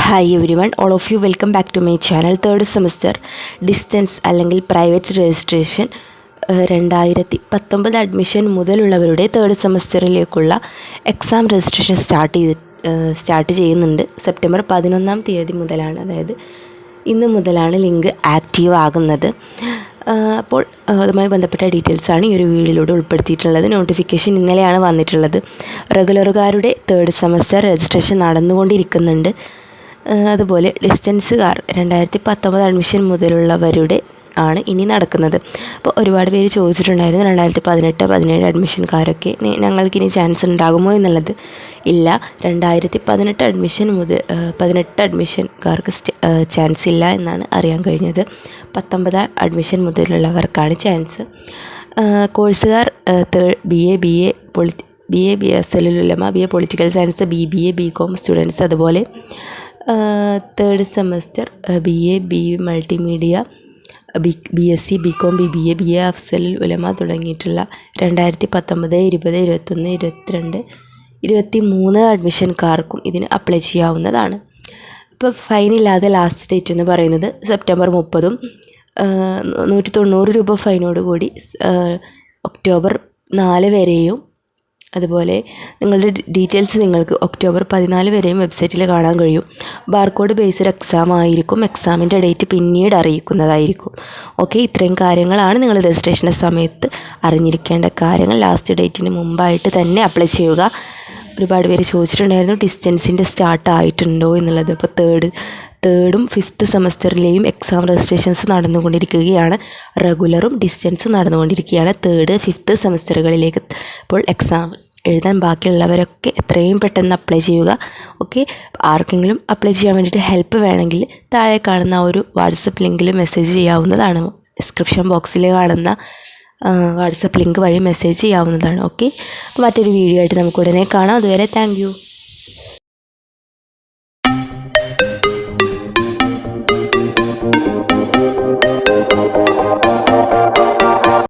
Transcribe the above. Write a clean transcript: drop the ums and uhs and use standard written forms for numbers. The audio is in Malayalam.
Hi everyone, all of you welcome back to my channel. Third semester distance അല്ലെങ്കിൽ പ്രൈവറ്റ് രജിസ്ട്രേഷൻ 2019 അഡ്മിഷൻ മുതലുള്ളവരുടെ തേർഡ് സെമസ്റ്ററിലേക്കുള്ള എക്സാം രജിസ്ട്രേഷൻ സ്റ്റാർട്ട് ചെയ്യുന്നുണ്ട്. സെപ്റ്റംബർ 11-ാം തീയതി മുതലാണ്, അതായത് ഇന്ന് മുതലാണ് ലിങ്ക് ആക്റ്റീവ് ആകുന്നത്. അപ്പോൾ അതുമായി ബന്ധപ്പെട്ട ഡീറ്റെയിൽസാണ് ഈ ഒരു വീഡിയോയിലൂടെ ഉൾപ്പെടുത്തിയിട്ടുള്ളത്. നോട്ടിഫിക്കേഷൻ ഇന്നലെയാണ് വന്നിട്ടുള്ളത്. റെഗുലറുകാരുടെ തേർഡ് സെമസ്റ്റർ രജിസ്ട്രേഷൻ നടന്നുകൊണ്ടിരിക്കുന്നുണ്ട്. അതുപോലെ ഡിസ്റ്റൻസുകാർ 2019 അഡ്മിഷൻ മുതലുള്ളവരുടെ ആണ് ഇനി നടക്കുന്നത്. അപ്പോൾ ഒരുപാട് പേര് ചോദിച്ചിട്ടുണ്ടായിരുന്നു 2018-17 അഡ്മിഷൻകാരൊക്കെ ഞങ്ങൾക്കിനി ചാൻസ് ഉണ്ടാകുമോ എന്നുള്ളത്. ഇല്ല, 2018 അഡ്മിഷൻ മുതൽ 18 അഡ്മിഷൻകാർക്ക് ചാൻസ് ഇല്ല എന്നാണ് അറിയാൻ കഴിഞ്ഞത്. 19 അഡ്മിഷൻ മുതലുള്ളവർക്കാണ് ചാൻസ്. കോഴ്സുകാർ BA അഫ്സലുൽ ഉലമ, BA political science, BBA BCom students, അതുപോലെ third semester BA multimedia, BSc BCom BBA BA അഫ്സലുൽ ഉലമ തുടങ്ങിയിട്ടുള്ള 2019, 20, 21, 22, 23 അഡ്മിഷൻകാർക്കും ഇതിന് അപ്ലൈ ചെയ്യാവുന്നതാണ്. ഇപ്പോൾ ഫൈനില്ലാതെ ലാസ്റ്റ് ഡേറ്റ് എന്ന് പറയുന്നത് സെപ്റ്റംബർ 30-ഉം 190 രൂപ ഫൈനോട് കൂടി ഒക്ടോബർ 4 വരെയും, അതുപോലെ നിങ്ങളുടെ ഡീറ്റെയിൽസ് നിങ്ങൾക്ക് ഒക്ടോബർ 14 വരെയും വെബ്സൈറ്റിൽ കാണാൻ കഴിയും. ബാർകോഡ് ബേസ്ഡ് എക്സാം ആയിരിക്കും. എക്സാമിൻ്റെ ഡേറ്റ് പിന്നീട് അറിയിക്കുന്നതായിരിക്കും. ഓക്കെ, ഇത്രയും കാര്യങ്ങളാണ് നിങ്ങൾ രജിസ്ട്രേഷൻ്റെ സമയത്ത് അറിഞ്ഞിരിക്കേണ്ട കാര്യങ്ങൾ. ലാസ്റ്റ് ഡേറ്റിന് മുമ്പായിട്ട് തന്നെ അപ്ലൈ ചെയ്യുക. ഒരുപാട് പേര് ചോദിച്ചിട്ടുണ്ടായിരുന്നു ഡിസ്റ്റൻസിൻ്റെ സ്റ്റാർട്ട് ആയിട്ടുണ്ടോ എന്നുള്ളത്. അപ്പോൾ തേർഡും 5th സെമസ്റ്ററിലെയും എക്സാം രജിസ്ട്രേഷൻസ് നടന്നുകൊണ്ടിരിക്കുകയാണ്. റെഗുലറും ഡിസ്റ്റൻസും നടന്നുകൊണ്ടിരിക്കുകയാണ്. 3rd, 5th സെമസ്റ്ററുകളിലേക്ക് ഇപ്പോൾ എക്സാം എഴുതാൻ ബാക്കിയുള്ളവരൊക്കെ എത്രയും പെട്ടെന്ന് അപ്ലൈ ചെയ്യുക. ഓക്കെ, ആർക്കെങ്കിലും അപ്ലൈ ചെയ്യാൻ വേണ്ടിയിട്ട് ഹെൽപ്പ് വേണമെങ്കിൽ താഴെ കാണുന്ന ഒരു വാട്സപ്പ് ലിങ്കിൽ മെസ്സേജ് ചെയ്യാവുന്നതാണ്. ഡിസ്ക്രിപ്ഷൻ ബോക്സിൽ കാണുന്ന വാട്സപ്പ് ലിങ്ക് വഴി മെസ്സേജ് ചെയ്യാവുന്നതാണ്. ഓക്കെ, മറ്റൊരു വീഡിയോ ആയിട്ട് നമുക്ക് ഉടനെ കാണാം. അതുവരെ താങ്ക് യു.